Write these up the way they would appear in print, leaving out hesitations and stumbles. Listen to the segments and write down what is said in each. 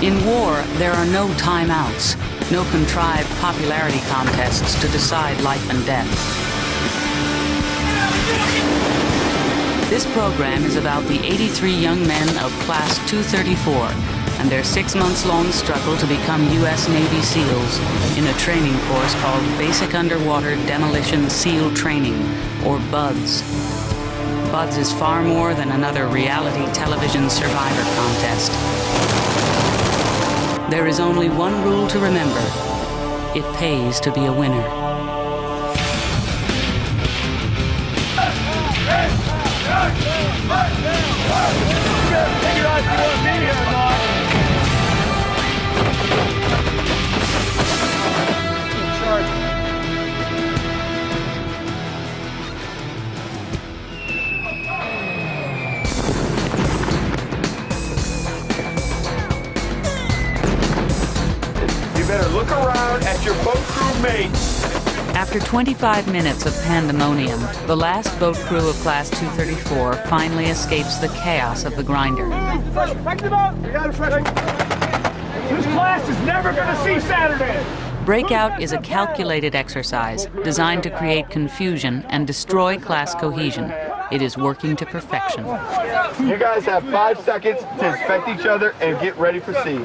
In war, there are no timeouts, no contrived popularity contests to decide life and death. This program is about the 83 young men of Class 234 and their 6-month-long struggle to become U.S. Navy SEALs in a training course called Basic Underwater Demolition SEAL Training, or BUDS. BUDS is far more than another reality television survivor contest. There is only one rule to remember. It pays to be a winner. You better look around at your boat crew mates. After 25 minutes of pandemonium, the last boat crew of Class 234 finally escapes the chaos of the grinder. Back to the boat! We got it, Frederick. This class is never going to see Saturday! Breakout is a calculated exercise designed to create confusion and destroy class cohesion. It is working to perfection. You guys have 5 seconds to inspect each other and get ready for sea.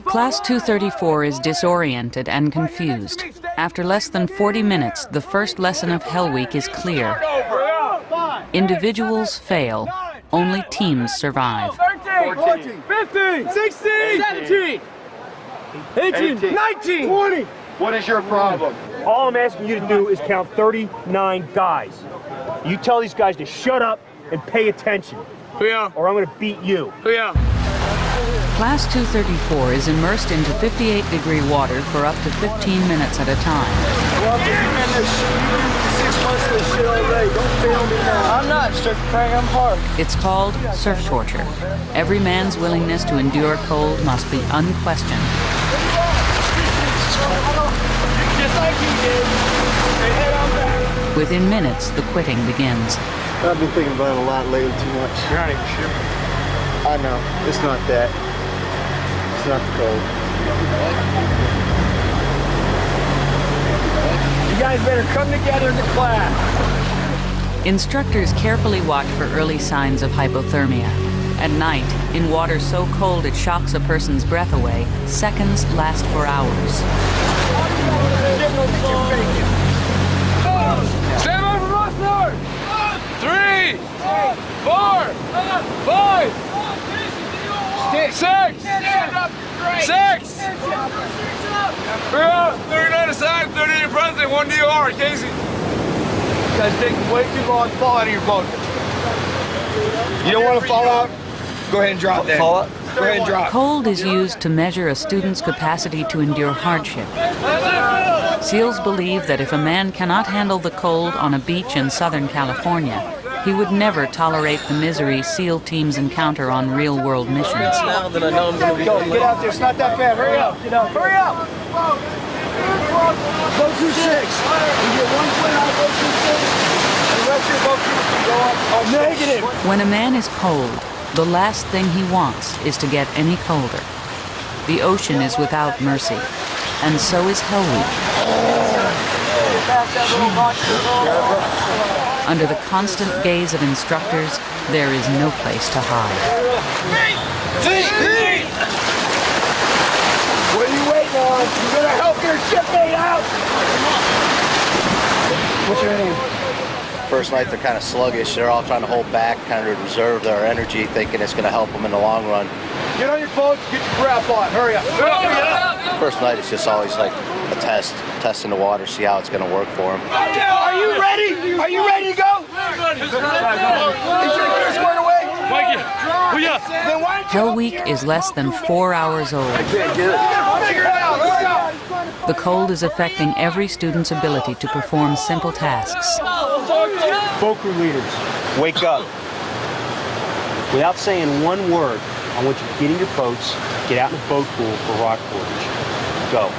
Class 234 is disoriented and confused. After less than 40 minutes, the first lesson of Hellweek is clear. Individuals fail. Only teams survive. 13, 14, 15, 16, 17, 18, 19, 20. What is your problem? All I'm asking you to do is count 39 guys. You tell these guys to shut up and pay attention. Yeah. Or I'm going to beat you. Yeah. Class 234 is immersed into 58-degree water for up to 15 minutes at a time. Well, you've been in this 6 months of this shit already. Don't fail me now. I'm not, Mr. Craig. I'm hard. It's called surf torture. Every man's willingness to endure cold must be unquestioned. Just like you did. Hey, head on back. Within minutes, the quitting begins. I've been thinking about it a lot lately, too much. You're not even sure. I know. It's not that. It's not the cold. You guys better come together in the class. Instructors carefully watch for early signs of hypothermia. At night, in water so cold it shocks a person's breath away, seconds last for hours. Stand up from us, Lord! 3, 4, 5, 6, 6. We're out. 39 aside, 38 present, 1 DOR, Casey. You guys taking way too long to fall out of your boat. You don't want to fall out? Go ahead and drop there. Fall out? Go ahead and drop. Cold is used to measure a student's capacity to endure hardship. SEALs believe that if a man cannot handle the cold on a beach in Southern California, he would never tolerate the misery SEAL teams encounter on real-world missions. Now that I know I'm going to be going. Get out there. It's not that bad. Hurry up. Get out. Hurry up. Boat crew 6. You get 1 foot out of boat crew 6. And the rest of your boat crew can go up. Negative. When a man is cold, the last thing he wants is to get any colder. The ocean is without mercy, and so is Hellweek. Under the constant gaze of instructors, there is no place to hide. What are you waiting on? You better help your shipmate out. What's your name? First night they're kind of sluggish. They're all trying to hold back, kind of reserve their energy, thinking it's going to help them in the long run. Get on your boats, get your grab on. Hurry up. First night it's just always like a test in the water, see how it's going to work for them. Are you ready? Are you ready to go? Is your gear squared away? Then why don't you Hellweek is less than 4 hours old. figure it out? Hurry up. The cold is affecting every student's ability to perform simple tasks. Boat crew leaders, wake up. Without saying one word, I want you to get in your boats, get out in the boat pool for rock portage. Go.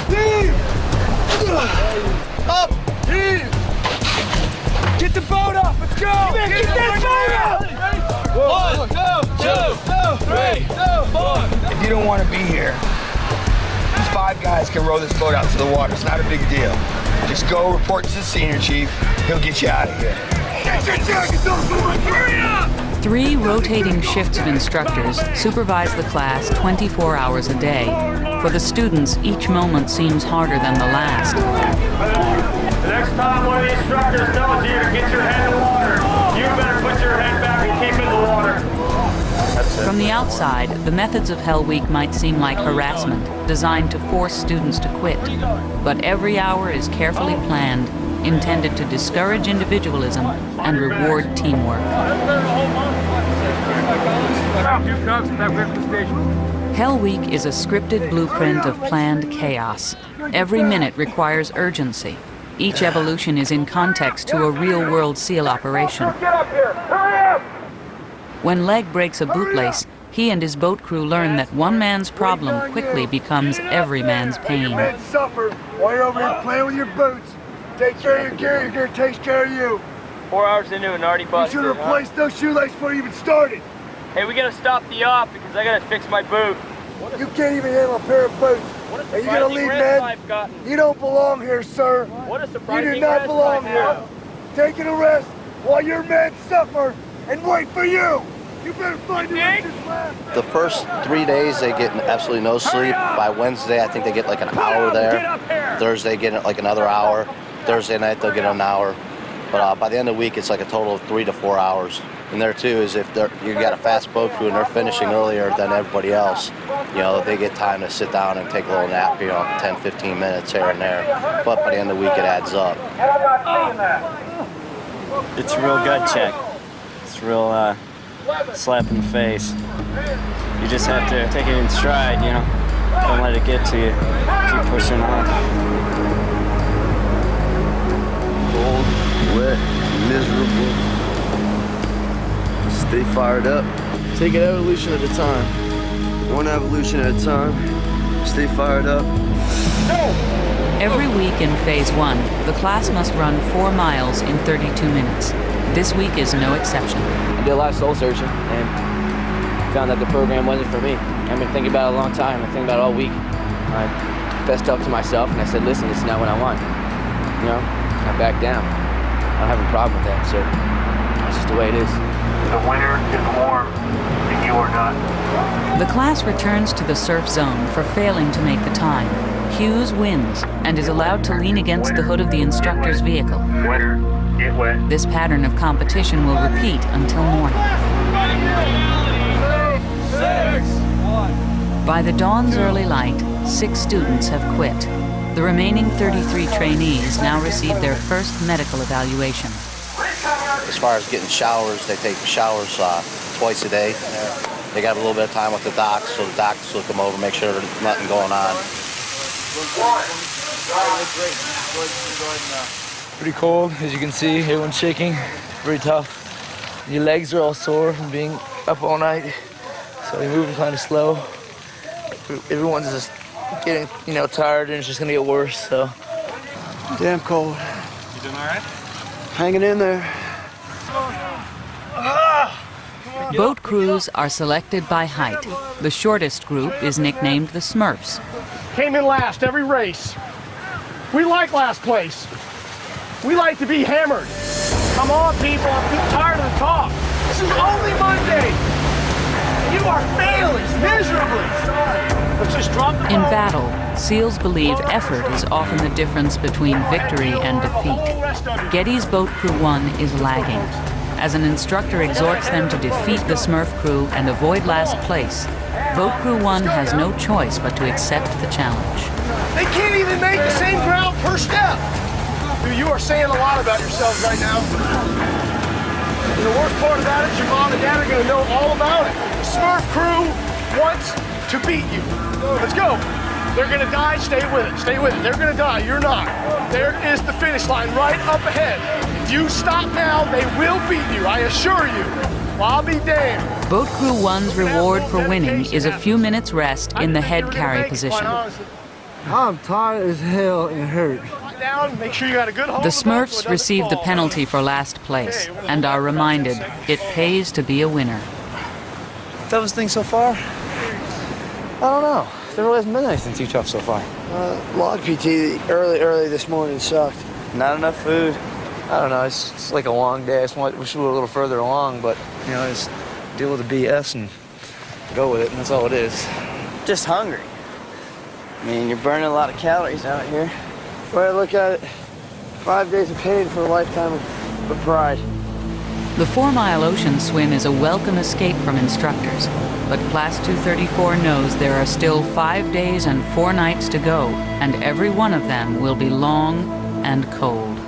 Steve! want to be here, these 5 guys can row this boat out to the water. It's not a big deal. Just go report to the senior chief. He'll get you out of here. Get your jackets off! Hurry up! 3 rotating shifts of instructors supervise the class 24 hours a day. For the students, each moment seems harder than the last. The next time one of the instructors tells you to get your head in the water, you better put your head back and keep in the water. From the outside, the methods of Hellweek might seem like harassment, designed to force students to quit. But every hour is carefully planned, intended to discourage individualism and reward teamwork. Hellweek is a scripted blueprint of planned chaos. Every minute requires urgency. Each evolution is in context to a real-world SEAL operation. When Leg breaks a bootlace, he and his boat crew learn that one man's problem quickly becomes every man's pain. Men suffer while you're over here playing with your boots. Take care of your gear, your gear takes care of you. 4 hours into it and already You busted. should have replaced those shoelaces before you even started. Hey, we gotta stop the op because I gotta fix my boot. You can't even handle a pair of boots. What a Are you gonna leave, surprising rest men? I've gotten. You don't belong here, sir. What a You surprising do not rest belong I here. have. Taking a rest while your men suffer and wait for you. You better find the rest of this lab. The first 3 days, they get absolutely no sleep. By Wednesday, I think they get like an hour there. Thursday, get like another hour. Thursday night, they'll get an hour. But by the end of the week, it's like a total of 3 to 4 hours. And there too is if you got a fast boat crew and they're finishing earlier than everybody else, you know, they get time to sit down and take a little nap, you know, 10, 15 minutes here and there. But by the end of the week, it adds up. It's a real gut check. It's a real slap in the face. You just have to take it in stride, you know. Don't let it get to you. Keep pushing on. Cold, wet, miserable. Stay fired up. Take an evolution at a time. One evolution at a time. Stay fired up. Every week in Phase 1, the class must run 4 miles in 32 minutes. This week is no exception. I did a lot of soul searching and found that the program wasn't for me. I've been thinking about it a long time. I think about it all week. I fessed up to myself and I said, listen, this is not what I want. You know, I backed down. I don't have a problem with that, so that's just the way it is. The winter is warm and you are not. The class returns to the surf zone for failing to make the time. Hughes wins and is allowed to lean against the hood of the instructor's vehicle. Winter, get wet. This pattern of competition will repeat until morning. By the dawn's early light, 6 students have quit. The remaining 33 trainees now receive their first medical evaluation. As far as getting showers, they take showers twice a day. They got a little bit of time with the docs, so the docs will come over, make sure there's nothing going on. Pretty cold, as you can see. Everyone's shaking. Very tough. Your legs are all sore from being up all night, so you're moving kind of slow. Everyone's just getting, tired, and it's just gonna get worse. So. Damn cold. You doing all right? Hanging in there. Boat crews are selected by height. The shortest group is nicknamed the Smurfs. Came in last every race. We like last place. We like to be hammered. Come on, people, I'm tired of the talk. This is only Monday. You are failing miserably. Let's just drop the In ball. battle, SEALs believe effort is often the difference between victory and defeat. Getty's Boat Crew 1 is lagging. As an instructor exhorts them to defeat the Smurf crew and avoid last place, Boat Crew 1 has no choice but to accept the challenge. They can't even make the same ground per step. Dude, you are saying a lot about yourselves right now. And the worst part of that is your mom and dad are gonna know all about it. The Smurf crew wants to beat you. Let's go. They're gonna die, stay with it, stay with it. They're gonna die, you're not. There is the finish line right up ahead. If you stop now, they will beat you, I assure you. Well, I'll be damned. Boat Crew 1's reward for winning is a few minutes rest in the head carry position. I'm tired as hell and hurt. Down, make sure you got a good hold The of the boat so Smurfs it doesn't receive the fall. penalty for last place and are reminded it pays to be a winner. Toughest thing so far? I don't know. There really hasn't been anything too tough so far. Log PT early this morning sucked. Not enough food. I don't know, it's like a long day. I just wish we were a little further along, but, you know, just deal with the BS and go with it, and that's all it is. Just hungry. I mean, you're burning a lot of calories out here. The way I look at it, 5 days of pain for a lifetime of pride. The 4-mile ocean swim is a welcome escape from instructors, but Class 234 knows there are still 5 days and 4 nights to go, and every one of them will be long and cold.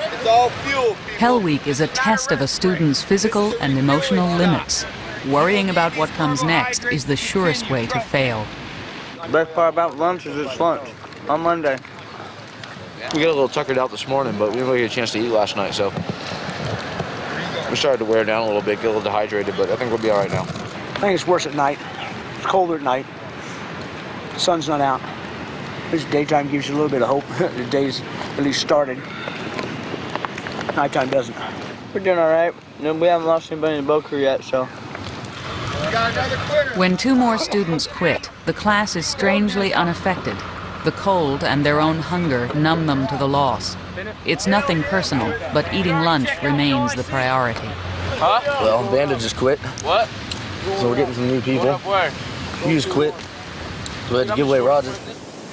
It's all fuel. Hellweek is a test of a student's physical and emotional limits. Worrying about what comes next is the surest way to fail. The best part about lunch is it's lunch on Monday. We got a little tuckered out this morning, but we didn't really get a chance to eat last night, so we started to wear down a little bit, get a little dehydrated, but I think we'll be all right now. I think it's worse at night. It's colder at night. The sun's not out. This daytime gives you a little bit of hope. The day's at least started. Nighttime doesn't. We're doing all right. We haven't lost anybody in the boat crew yet, so. When 2 more students quit, the class is strangely unaffected. The cold and their own hunger numb them to the loss. It's nothing personal, but eating lunch remains the priority. Huh? Well, Bandit just quit. What? So we're getting some new people. You just quit. So we had to give away rods.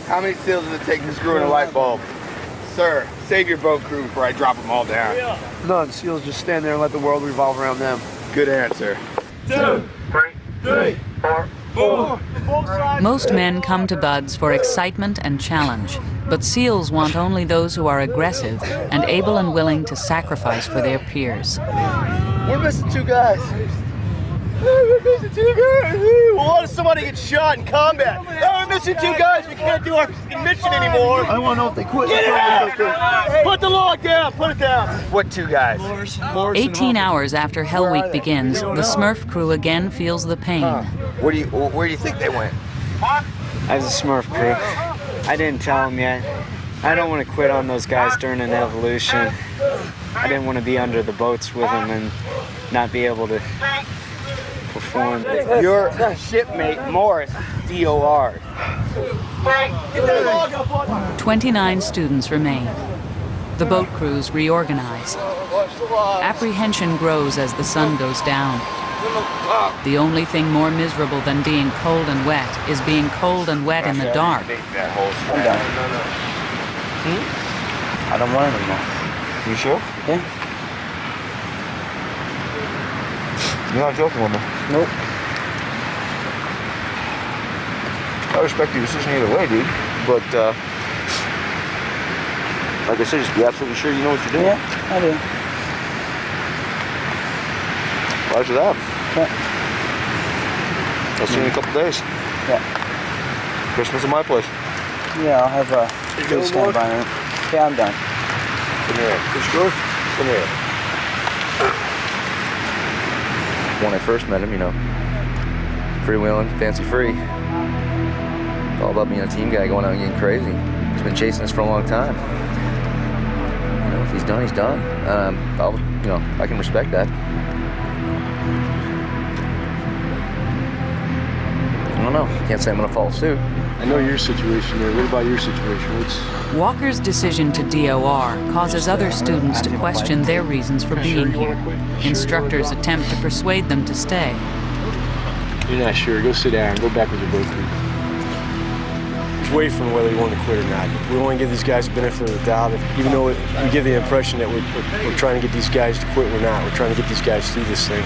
How many seals does it take to screw in a light bulb? Sir, save your boat crew before I drop them all down. None. SEALs just stand there and let the world revolve around them. Good answer. 2, 3, 4, 4. Most men come to BUD/S for excitement and challenge, but SEALs want only those who are aggressive and able and willing to sacrifice for their peers. We're missing 2 guys. We're missing 2 guys. What if somebody gets shot in combat? We're missing 2 guys. We can't do our mission anymore. I want to know if they quit. Get out! Put the log down. Put it down. What 2 guys? 18 hours after Hellweek begins, the Smurf crew again feels the pain. Where do you think they went? As a Smurf crew, I didn't tell them yet. I don't want to quit on those guys during an evolution. I didn't want to be under the boats with them and not be able to perform. Your shipmate Morris, DOR. 29 students remain. The boat crews reorganize. Apprehension grows as the sun goes down. The only thing more miserable than being cold and wet is being cold and wet in the dark. I'm done. I don't want it anymore. You sure? Yeah. You're not joking with me. Nope. I respect your decision either way, dude. But, like I said, just be absolutely sure you know what you're doing. Yeah, I do. Roger that. Yeah. I'll see you in a couple days. Yeah. Christmas at my place. Yeah, I'll have a good standby room. Yeah, I'm done. Come here. You sure? Come here. When I first met him, you know, freewheeling, fancy free. All about being a team guy, going out and getting crazy. He's been chasing us for a long time. You know, if he's done, he's done. I can respect that. I don't know. Can't say I'm gonna follow suit. I know your situation there. What about your situation? Walker's decision to DOR causes other students to question their reasons for being here. Instructors attempt to persuade them to stay. You're not sure. Go sit down. Go back with your boat crew. Just wait for whether you want to quit or not. We want to give these guys the benefit of the doubt. Even though we give the impression that we're trying to get these guys to quit, we're not. We're trying to get these guys through this thing.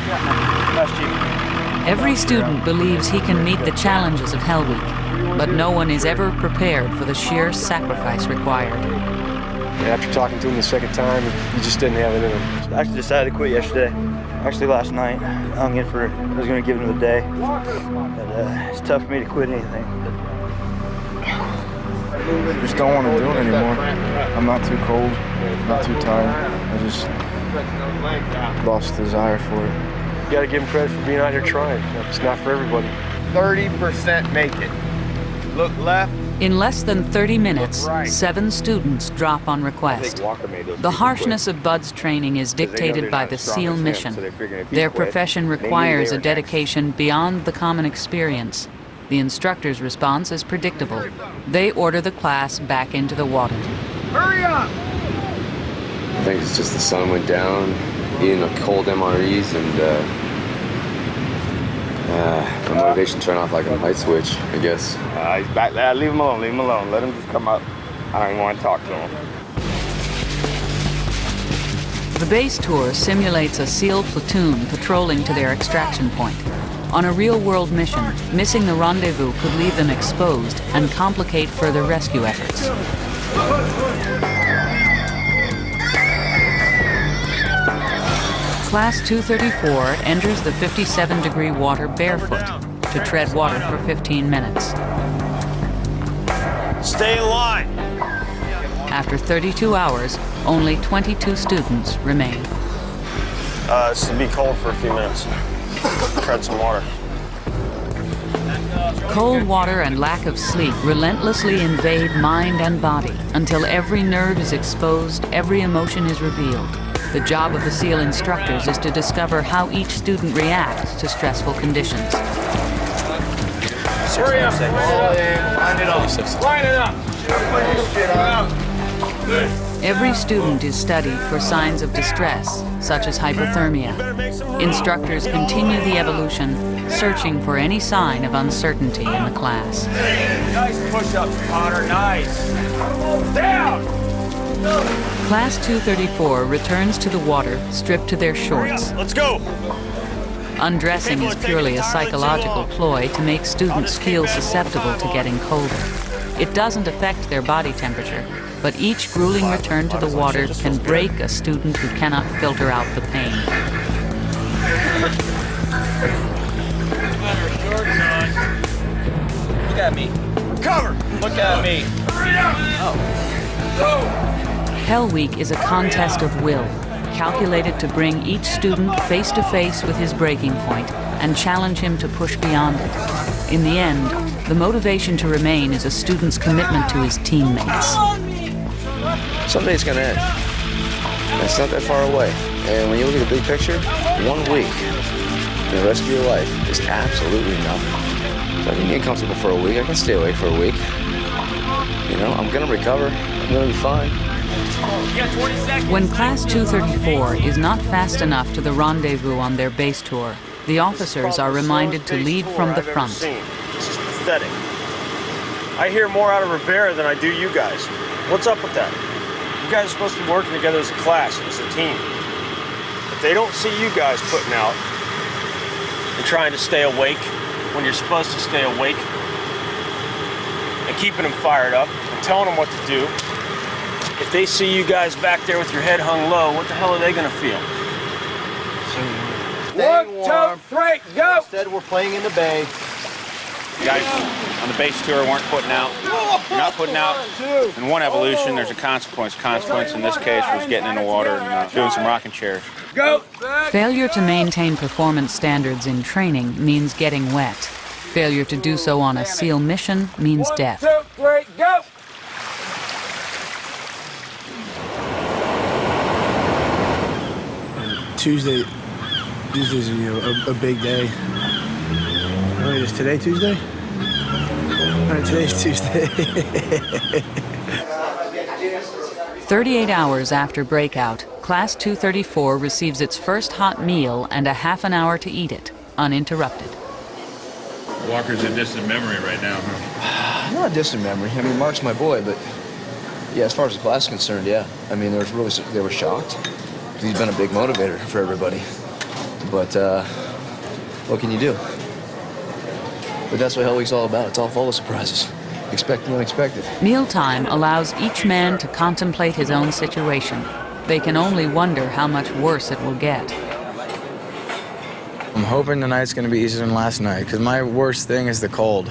Every student believes he can meet the challenges of Hellweek, but no one is ever prepared for the sheer sacrifice required. And after talking to him the second time, he just didn't have it in him. I actually decided to quit yesterday. Actually last night. I was going to give him the day. But it's tough for me to quit anything. I just don't want to do it anymore. I'm not too cold, not too tired. I just lost the desire for it. You got to give him credit for being out here trying. It's not for everybody. 30% make it. Look left, In less than 30 minutes, 7 students drop on request. The harshness of Bud's training is dictated by the SEAL mission. Their profession requires a dedication beyond the common experience. The instructor's response is predictable. They order the class back into the water. Hurry up! I think it's just the sun went down, eating a cold MREs, and my motivation turned off like a light switch, I guess. He's back there. Leave him alone. Leave him alone. Let him just come up. I don't even want to talk to him. The base tour simulates a SEAL platoon patrolling to their extraction point. On a real-world mission, missing the rendezvous could leave them exposed and complicate further rescue efforts. Class 234 enters the 57-degree water barefoot to tread water for 15 minutes. Stay in line. After 32 hours, only 22 students remain. This will be cold for a few minutes. Tread some water. Cold water and lack of sleep relentlessly invade mind and body until every nerve is exposed, every emotion is revealed. The job of the SEAL instructors is to discover how each student reacts to stressful conditions. Hurry up. Line it up. Line it up. Every student is studied for signs of distress, such as hypothermia. Instructors continue the evolution, searching for any sign of uncertainty in the class. Nice push-ups, Potter. Nice. Down! Class 234 returns to the water, stripped to their shorts. Let's go! Undressing is purely a psychological ploy to make students feel susceptible to getting colder. It doesn't affect their body temperature, but each grueling return to the water can break a student who cannot filter out the pain. Look at me. Cover! Look at me. Hellweek is a contest of will, calculated to bring each student face to face with his breaking point and challenge him to push beyond it. In the end, the motivation to remain is a student's commitment to his teammates. Someday it's going to end. And it's not that far away. And when you look at the big picture, 1 week, the rest of your life is absolutely nothing. So I can get comfortable for a week. I can stay awake for a week. You know, I'm going to recover. I'm going to be fine. When Class 234 is not fast enough to the rendezvous on their base tour, the officers are reminded to lead from the front. This is pathetic. I hear more out of Rivera than I do you guys. What's up with that? You guys are supposed to be working together as a class, as a team. If they don't see you guys putting out and trying to stay awake when you're supposed to stay awake and keeping them fired up and telling them what to do, if they see you guys back there with your head hung low, what the hell are they going to feel? One, two, three, go! Instead, we're playing in the bay. You guys on the base tour weren't putting out. You're not putting out in one evolution, there's a consequence. Consequence in this case was getting in the water and doing some rocking chairs. Go! Failure to maintain performance standards in training means getting wet. Failure to do so on a SEAL mission means death. 1, 2, 3, go! Tuesday's a big day. Wait, is today Tuesday? All right, today's Tuesday. 38 hours after breakout, Class 234 receives its first hot meal and a half an hour to eat it, uninterrupted. Walker's a distant memory right now, huh? Not a distant memory. I mean, Mark's my boy, but yeah, as far as the class is concerned, yeah. I mean, they were shocked. He's been a big motivator for everybody. But what can you do? But that's what Hellweek's all about. It's all full of surprises. Expect the unexpected. Mealtime allows each man to contemplate his own situation. They can only wonder how much worse it will get. I'm hoping tonight's going to be easier than last night, because my worst thing is the cold.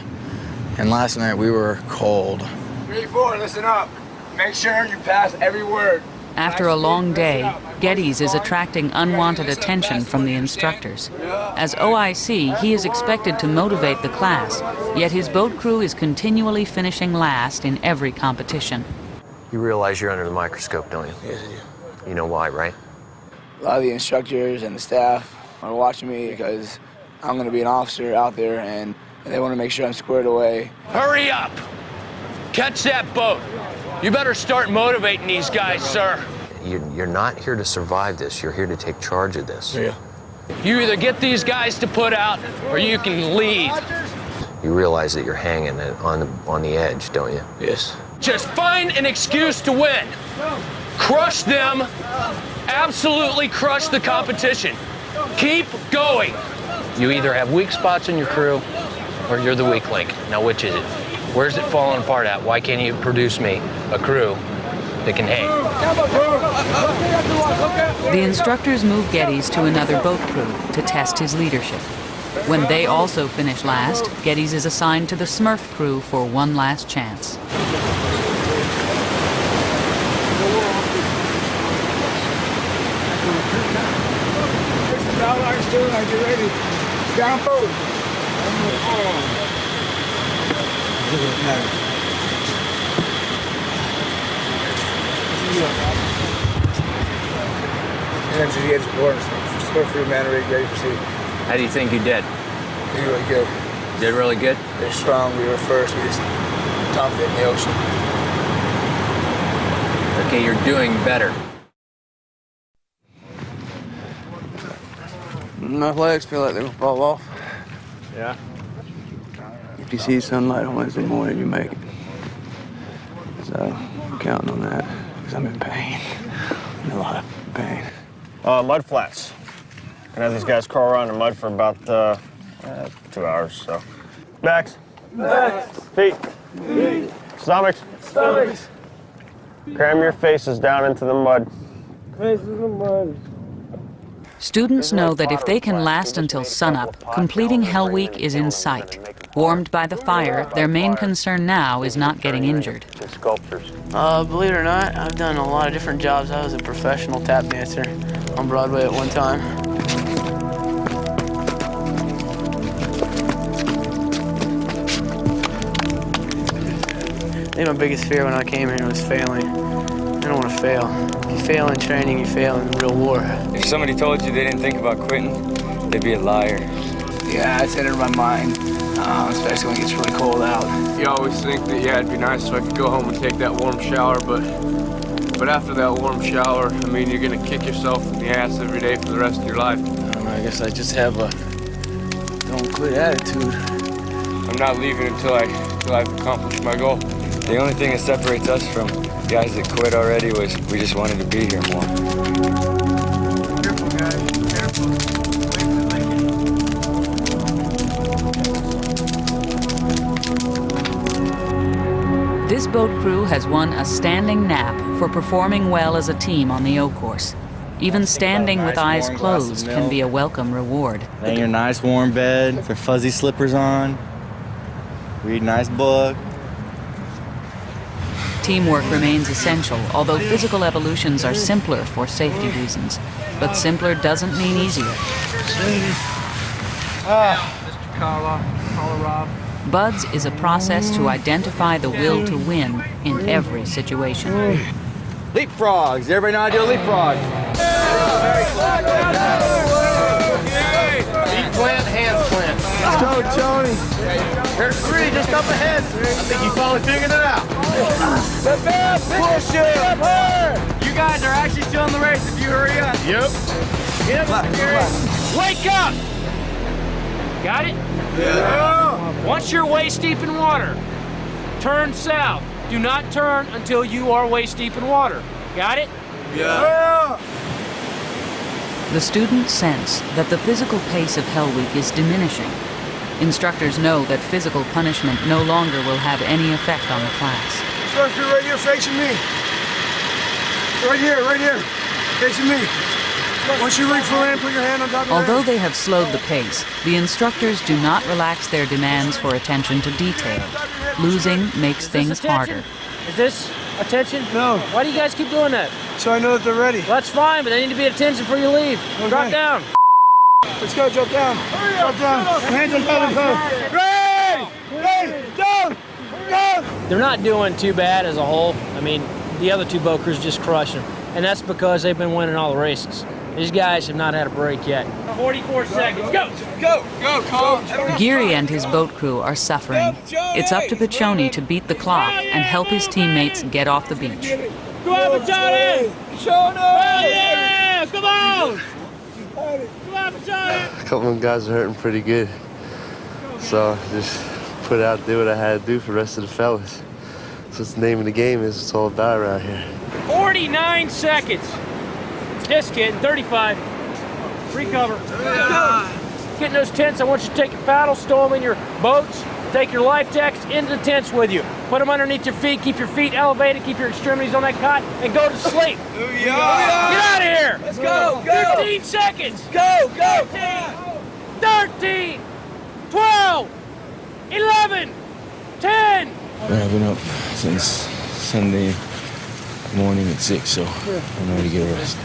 And last night we were cold. 3, 4, listen up. Make sure you pass every word. After a long day, Geddes is attracting unwanted attention from the instructors. As OIC, he is expected to motivate the class, yet his boat crew is continually finishing last in every competition. You realize you're under the microscope, don't you? Yes, I do. You know why, right? A lot of the instructors and the staff are watching me because I'm going to be an officer out there, and they want to make sure I'm squared away. Hurry up! Catch that boat! You better start motivating these guys, sir. You're not here to survive this. You're here to take charge of this. Yeah. You either get these guys to put out, or you can leave. You realize that you're hanging on the edge, don't you? Yes. Just find an excuse to win. Crush them. Absolutely crush the competition. Keep going. You either have weak spots in your crew, or you're the weak link. Now, which is it? Where's it falling apart at? Why can't you produce me a crew that can hang? The instructors move Geddes to another boat crew to test his leadership. When they also finish last, Geddes is assigned to the Smurf crew for one last chance. Get ready. Down boat. Energy is important. Smurf crew man ready for sea. How do you think you did? Did really good. Did really good? They're strong. We were first. We just dumped it in the ocean. Okay, you're doing better. My legs feel like they're gonna fall off. Yeah. If you see sunlight on Wednesday morning, you make it. So I'm counting on that because I'm in pain. In a lot of pain. Mud flats. Gonna have these guys crawl around in mud for about 2 hours. So, backs, feet, stomachs. Cram your faces down into the mud. Faces in mud. Students know that if they can last until sunup, completing Hellweek is in sight. Warmed by the fire, their main concern now is not getting injured. Believe it or not, I've done a lot of different jobs. I was a professional tap dancer on Broadway at one time. I think my biggest fear when I came here was failing. I don't want to fail. If you fail in training, you fail in real war. If somebody told you they didn't think about quitting, they'd be a liar. Yeah, it's entered my mind, especially when it gets really cold out. You always think that, yeah, it'd be nice if I could go home and take that warm shower, but after that warm shower, I mean, you're gonna kick yourself in the ass every day for the rest of your life. I don't know, I guess I just have a don't quit attitude. I'm not leaving until I've accomplished my goal. The only thing that separates us from guys that quit already was we just wanted to be here more. Careful, guys. Careful. This boat crew has won a standing nap for performing well as a team on the O course. Even standing with eyes closed can be a welcome reward. Lay in your nice warm bed with your fuzzy slippers on. Read a nice book. Teamwork remains essential, although physical evolutions are simpler for safety reasons. But simpler doesn't mean easier. Mr. Colorado. BUDS is a process to identify the will to win in every situation. Leapfrogs. Everybody know how to do a leapfrog? Feet plant, hands plant. Let's go, Tony. There's three just up ahead. I think you finally figured it out. Push it. You guys are actually still in the race if you hurry up. Yep. Wake up! Got it? Yeah. Once you're waist deep in water, turn south. Do not turn until you are waist deep in water. Got it? Yeah. The students sense that the physical pace of Hellweek is diminishing. Instructors know that physical punishment no longer will have any effect on the class. Start right here facing me. Right here, facing me. Once you reach for land, put your hand on top of your Although head. they have slowed the pace, the instructors do not relax their demands for attention to detail. Losing makes things harder. Is this Attention? No. Why do you guys keep doing that? So I know that they're ready. Well, that's fine, but they need to be at attention before you leave. Okay. Drop down. Let's go, drop down. Drop down. Hands on top of the post. Ready! Down! Down! They're not doing too bad as a whole. I mean, the other two boat crews just crushed them. And that's because they've been winning all the races. These guys have not had a break yet. 44 seconds. Go! Go! Go, Colin! Geary and his boat crew are suffering. It's up to Piccioni to beat the clock and help his teammates get off the beach. Go on, Piccioni! Piccioni! Yeah! Come on! Come on, Piccioni! A couple of guys are hurting pretty good. So just put out, do what I had to do for the rest of the fellas. That's what the name of the game is. It's all about around here. 49 seconds. Just kidding, 35. Recover. Get in those tents. I want you to take your paddles, stow them in your boats, take your life jackets into the tents with you. Put them underneath your feet, keep your feet elevated, keep your extremities on that cot, and go to sleep. Get out of here. Let's go, go. 15 seconds. Go, go. 13, 12, 11, 10. I've been up since Sunday morning at 6, so I'm ready to get a rest.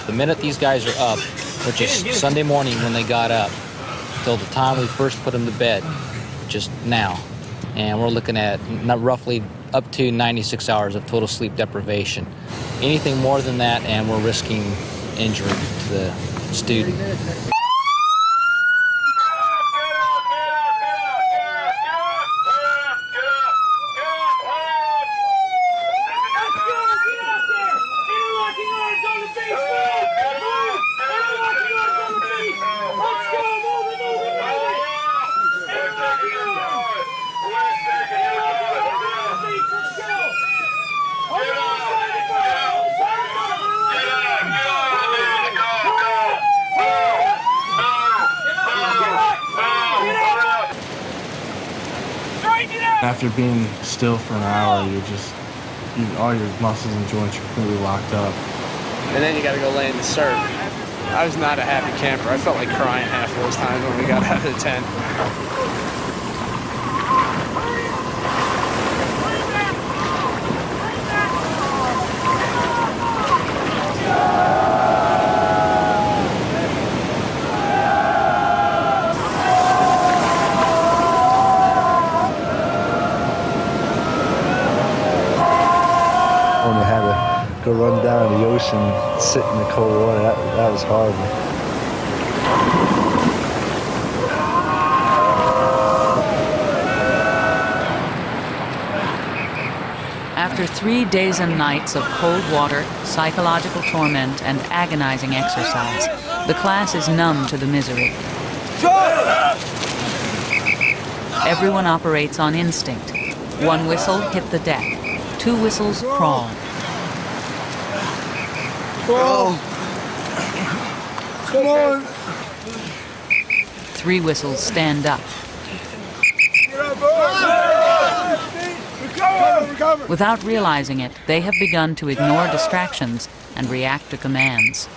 The minute these guys are up, which is Sunday morning when they got up, till the time we first put them to bed, just now. And we're looking at roughly up to 96 hours of total sleep deprivation. Anything more than that, and we're risking injury to the student. After being still for an hour, all your muscles and joints are completely locked up. And then you gotta go lay in the surf. I was not a happy camper. I felt like crying half those times when we got out of the tent. Go run down the ocean, sit in the cold water. That was horrible. After 3 days and nights of cold water, psychological torment, and agonizing exercise, the class is numb to the misery. Everyone operates on instinct. One whistle, hit the deck. 2 whistles, crawl. Oh. Come on. 3 whistles, stand up. Recover. Without realizing it, they have begun to ignore distractions and react to commands.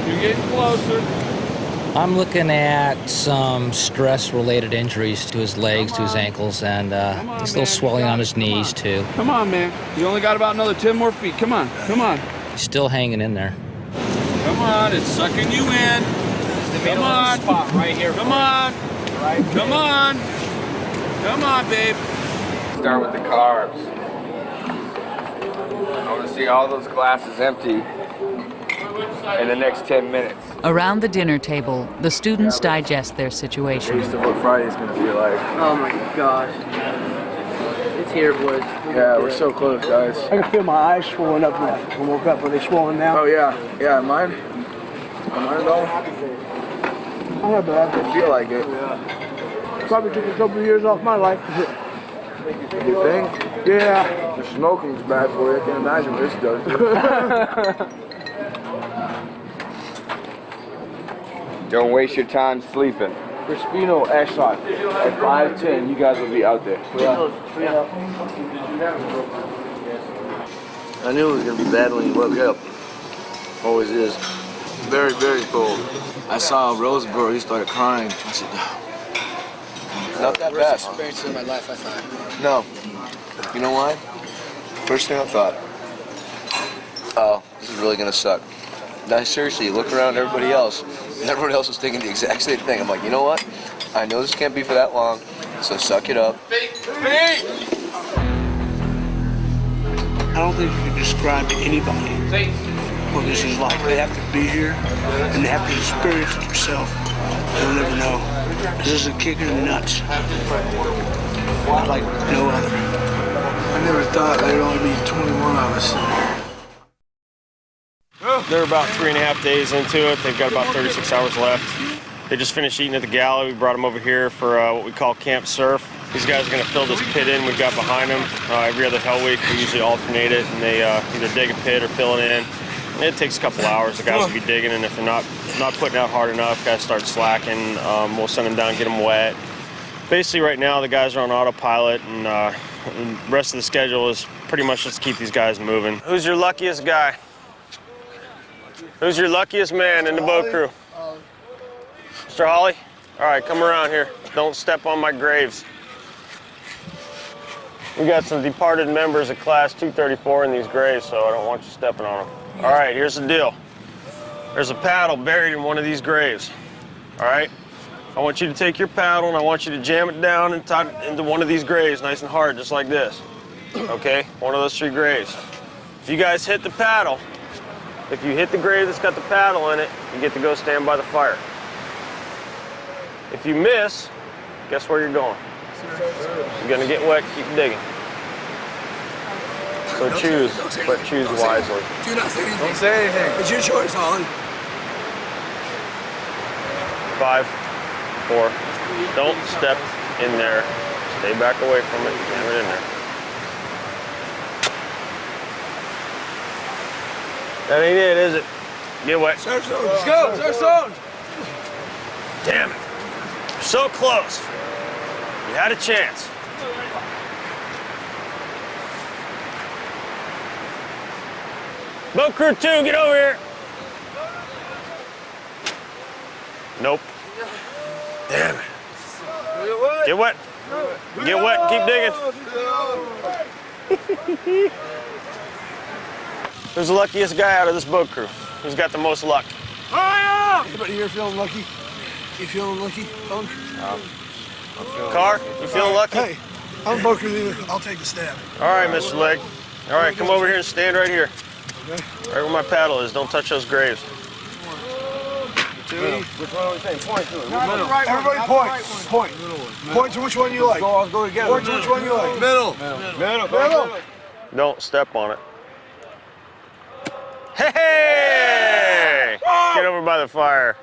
You're getting closer. I'm looking at some stress-related injuries to his legs, to his ankles, and he's still swelling on his knees, too. Come on, man. You only got about another 10 more feet. Come on, come on. He's still hanging in there. Come on, it's sucking you in. Come on. Spot right here. Come on. Come on. Come on, babe. Start with the carbs. I want to see all those glasses empty in the next 10 minutes. Around the dinner table, the students digest their situation. Taste of what Friday's gonna feel like. Oh my gosh. It's here, boys. Yeah, we're so close, guys. I can feel my eyes swollen up when I woke up. Are they swollen now? Oh yeah, mine. Mine all. I have that. I feel like it. Probably took a couple of years off my life. You think? Yeah. The smoking's bad for you. I can't imagine what this does. Don't waste your time sleeping. Crispino Exxon. At 5:10, you guys will be out there. I knew it was going to be bad when you woke up. Always is. Very, very cold. I saw Roseboro, he started crying. I said, Not that bad. Experience in my life, I thought. no. You know why? First thing I thought, oh, this is really gonna suck. Now seriously, look around everybody else, and everyone else is thinking the exact same thing. I'm like, you know what? I know this can't be for that long, so suck it up. I don't think you can describe to anybody what this is like. They have to be here, and they have to experience it yourself. You'll never know. This is a kick in the nuts. Like no other. I never thought there'd only be 21 of us. They're about 3.5 days into it. They've got about 36 hours left. They just finished eating at the galley. We brought them over here for what we call Camp Surf. These guys are going to fill this pit in we've got behind them. Every other Hellweek, we usually alternate it, and they either dig a pit or fill it in. And it takes a couple hours. The guys will be digging, and if they're not putting out hard enough, guys start slacking. We'll send them down, get them wet. Basically, right now, the guys are on autopilot, and the rest of the schedule is pretty much just to keep these guys moving. Who's your luckiest guy? Who's your luckiest man in the boat crew? Mr. Holly? All right, come around here. Don't step on my graves. We got some departed members of Class 234 in these graves, so I don't want you stepping on them. All right, here's the deal. There's a paddle buried in one of these graves. All right? I want you to take your paddle and I want you to jam it down into one of these graves, nice and hard, just like this. Okay? One of those 3 graves. If you guys hit the paddle, if you hit the grave that's got the paddle in it, you get to go stand by the fire. If you miss, guess where you're going? You're gonna get wet, keep digging. So choose, but choose wisely. Do not say anything. Don't say anything. It's your choice, Holly. 5, 4. Don't step in there. Stay back away from it. Jam it in there. That ain't it, is it? Get wet. Let's go. Surf zone. Damn it. You're so close. You had a chance. Boat crew 2, get over here. Nope. Damn it. Get wet. Get wet. Keep digging. Who's the luckiest guy out of this boat crew? Who's got the most luck? Anybody here feeling lucky? You feeling lucky, Punk? Car, you feeling lucky? Hey, I'm a boat crew leader. I'll take the stab. All right, Mr. Leg. All right, come over here and stand right here. Okay. Right where my paddle is. Don't touch those graves. Which one are we saying? Point to it. Everybody point. Point. Point to which one you like. Let's go together. Point to which one you like. Middle. Middle. Don't step on it. Hey! Get over by the fire.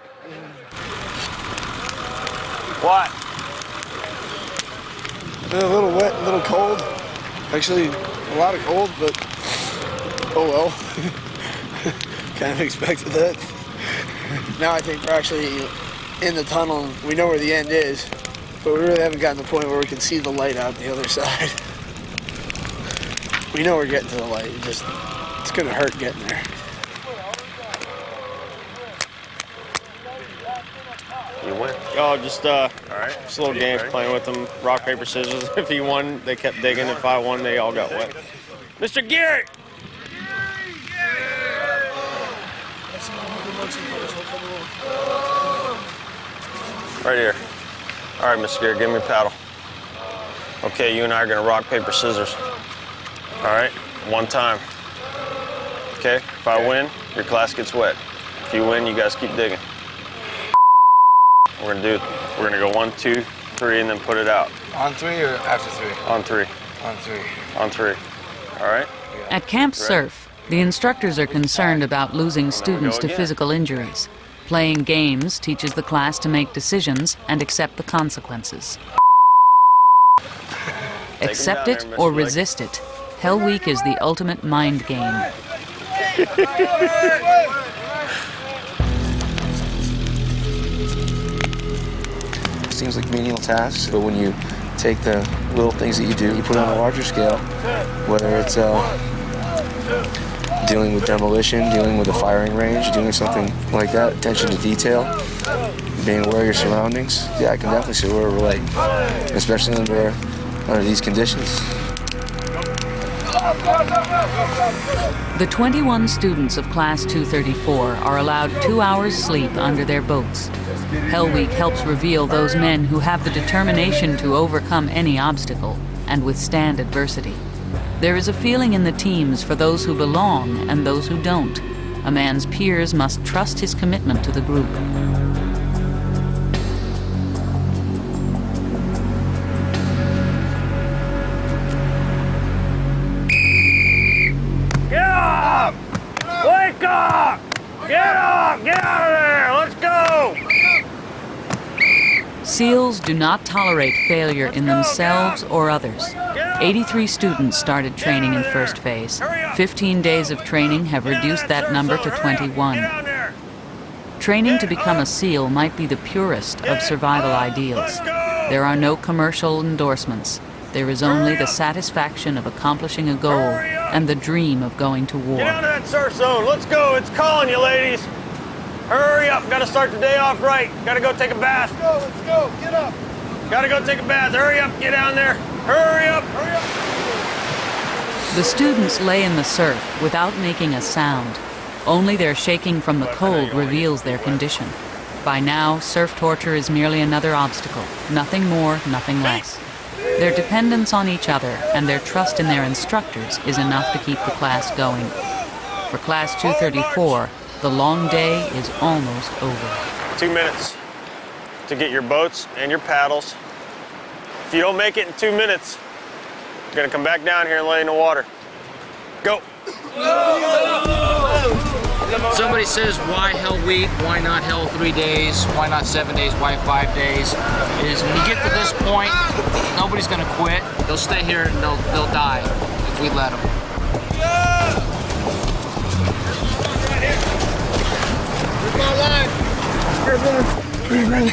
What? A little wet, a little cold. Actually, a lot of cold, but oh well. Kind of expected that. Now I think we're actually in the tunnel and we know where the end is, but we really haven't gotten to the point where we can see the light out the other side. We know we're getting to the light, it's gonna hurt getting there. You win. Oh, just all right. Just a little game playing with them. Rock, paper, scissors. If he won, they kept digging. If I won, they all got wet. Mr. Gary! Right here. All right, Mr. Gary, give me a paddle. Okay, you and I are gonna rock, paper, scissors. All right, one time. Okay, if I win, your class gets wet. If you win, you guys keep digging. We're gonna go 1, 2, 3, and then put it out. On 3 or after 3? On 3. On 3. On 3. All right? At Camp Surf, the instructors are concerned about losing students to physical injuries. Playing games teaches the class to make decisions and accept the consequences. Accept it or resist it. Hellweek is the ultimate mind game. Seems like menial tasks, but when you take the little things that you do, you put it on a larger scale, whether it's dealing with demolition, dealing with a firing range, doing something like that, attention to detail, being aware of your surroundings. Yeah, I can definitely see where we're relate, especially under these conditions. The 21 students of Class 234 are allowed 2 hours sleep under their boats. Hellweek helps reveal those men who have the determination to overcome any obstacle and withstand adversity. There is a feeling in the teams for those who belong and those who don't. A man's peers must trust his commitment to the group. Get up! Wake up! Get up! Get out of there! Let's go! SEALs do not tolerate failure in themselves or others. 83 students started training in first phase. 15 days of training have reduced that number to 21. Training to become a SEAL might be the purest of survival ideals. There are no commercial endorsements. There is only the satisfaction of accomplishing a goal and the dream of going to war. Get out of that surf zone. Let's go. It's calling you, ladies. Hurry up. Got to start the day off right. Got to go take a bath. Let's go. Get up. Got to go take a bath. Hurry up. Get down there. Hurry up. Hurry up. The students lay in the surf without making a sound. Only their shaking from the cold reveals their condition. By now, surf torture is merely another obstacle. Nothing more, nothing less. Their dependence on each other and their trust in their instructors is enough to keep the class going. For Class 234, the long day is almost over. 2 minutes to get your boats and your paddles. If you don't make it in 2 minutes, you're gonna come back down here and lay in the water. Go. Somebody says, why Hellweek? Why not Hell 3 days? Why not 7 days? Why 5 days? Is when you get to this point, nobody's gonna quit. They'll stay here and they'll die if we let them. Pretty ready.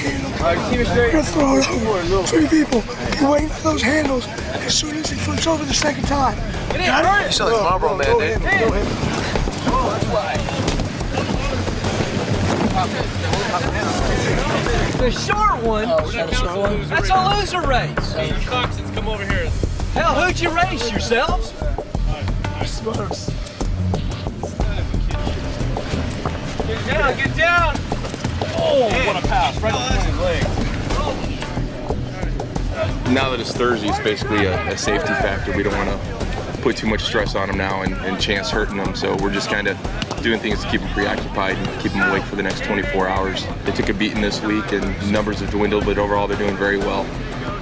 Let's throw it over. 3 people. You're waiting for those handles as soon as it flips over the second time. Got it? You sound like Marlboro Man, dude. The short one? That's a loser race. Coxsons, come over here. Hell, who'd you race, yourselves? Smurfs. Get down, get down. Oh, what a pass, right between his legs. Now that it's Thursday, it's basically a safety factor. We don't want to put too much stress on them now and chance hurting them. So we're just kind of doing things to keep them preoccupied and keep them awake for the next 24 hours. They took a beating this week and numbers have dwindled, but overall they're doing very well.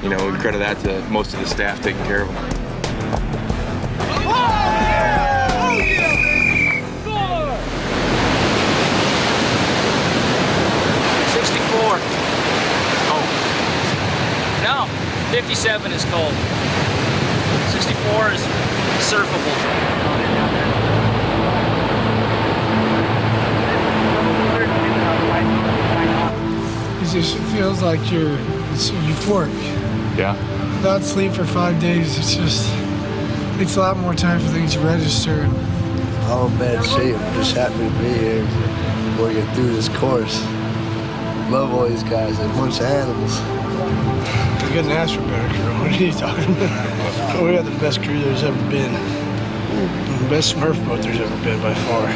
You know, we credit that to most of the staff taking care of them. 64. Oh. No, 57 is cold. 64 is surfable. It just feels like it's euphoric. Yeah. Without sleep for 5 days, it takes a lot more time for things to register. All in bad shape. I'm just happy to be here before we get through this course. Love all these guys. They're a bunch of animals. You couldn't ask for a better crew. What are you talking about? We got the best crew there's ever been. The best Smurf boat there's ever been by far.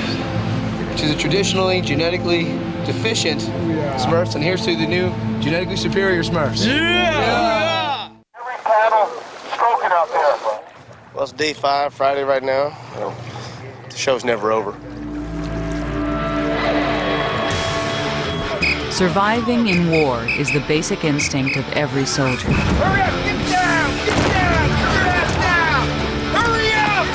To the traditionally, genetically deficient Smurfs, and here's to the new, genetically superior Smurfs. Yeah! Every paddle stroking out there. Well, it's day 5, Friday right now. The show's never over. Surviving in war is the basic instinct of every soldier. Hurry up! Get down! Get down! Get your ass down! Hurry up!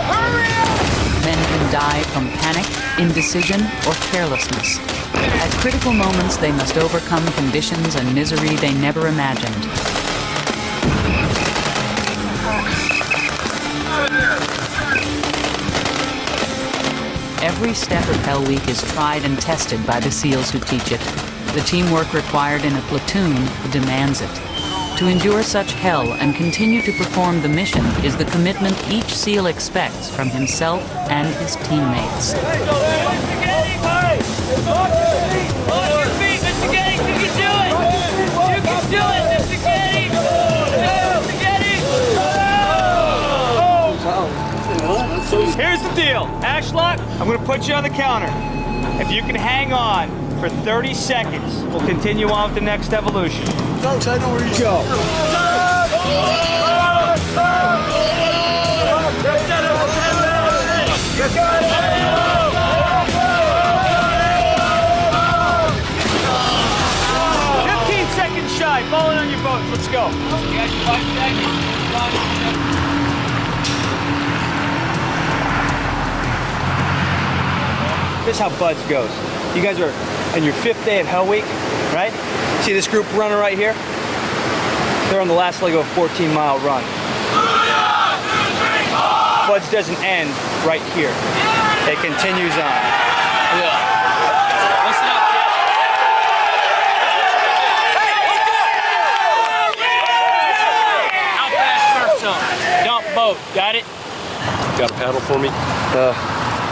Hurry up! Men can die from panic, indecision, or carelessness. At critical moments, they must overcome conditions and misery they never imagined. Every step of Hellweek is tried and tested by the SEALs who teach it. The teamwork required in a platoon demands it. To endure such hell and continue to perform the mission is the commitment each SEAL expects from himself and his teammates. Ashlock, I'm gonna put you on the counter. If you can hang on for 30 seconds, we'll continue on with the next evolution. Dunks, I know where you go. 15 seconds shy, falling on your boats, let's go. This is how Buds goes. You guys are on your 5th day of Hellweek, right? See this group running right here? They're on the last leg of a 14-mile run. Buds doesn't end right here. It continues on. Listen up, Out fast surf zone. Dump boat, got it? Got a paddle for me?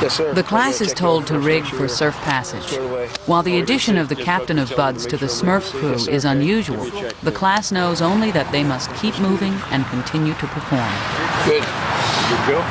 Yes, sir. The class is told to rig for surf passage. While the addition of the captain of Buds to the Smurf crew is unusual, the class knows only that they must keep moving and continue to perform. Good. Good to go?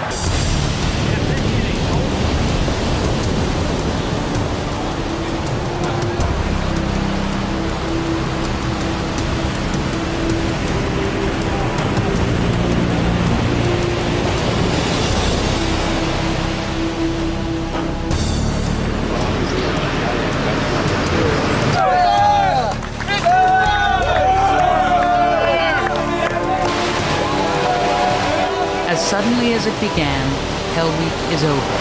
As suddenly as it began, Hellweek is over.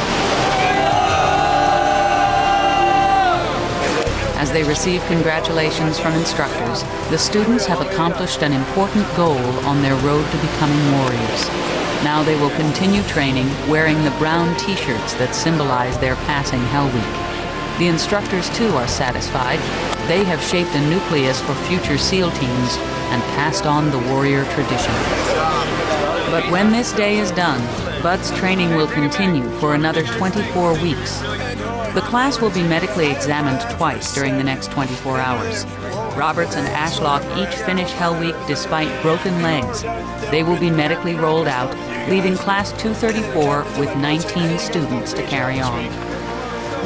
As they receive congratulations from instructors, the students have accomplished an important goal on their road to becoming warriors. Now they will continue training wearing the brown t-shirts that symbolize their passing Hellweek. The instructors too are satisfied. They have shaped a nucleus for future SEAL teams and passed on the warrior tradition. But when this day is done, Bud's training will continue for another 24 weeks. The class will be medically examined twice during the next 24 hours. Roberts and Ashlock each finish Hellweek despite broken legs. They will be medically rolled out, leaving Class 234 with 19 students to carry on.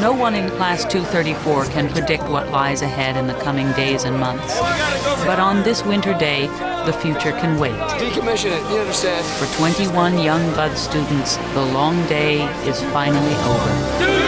No one in Class 234 can predict what lies ahead in the coming days and months. But on this winter day, the future can wait. Decommission it, you understand? For 21 young Bud students, the long day is finally over.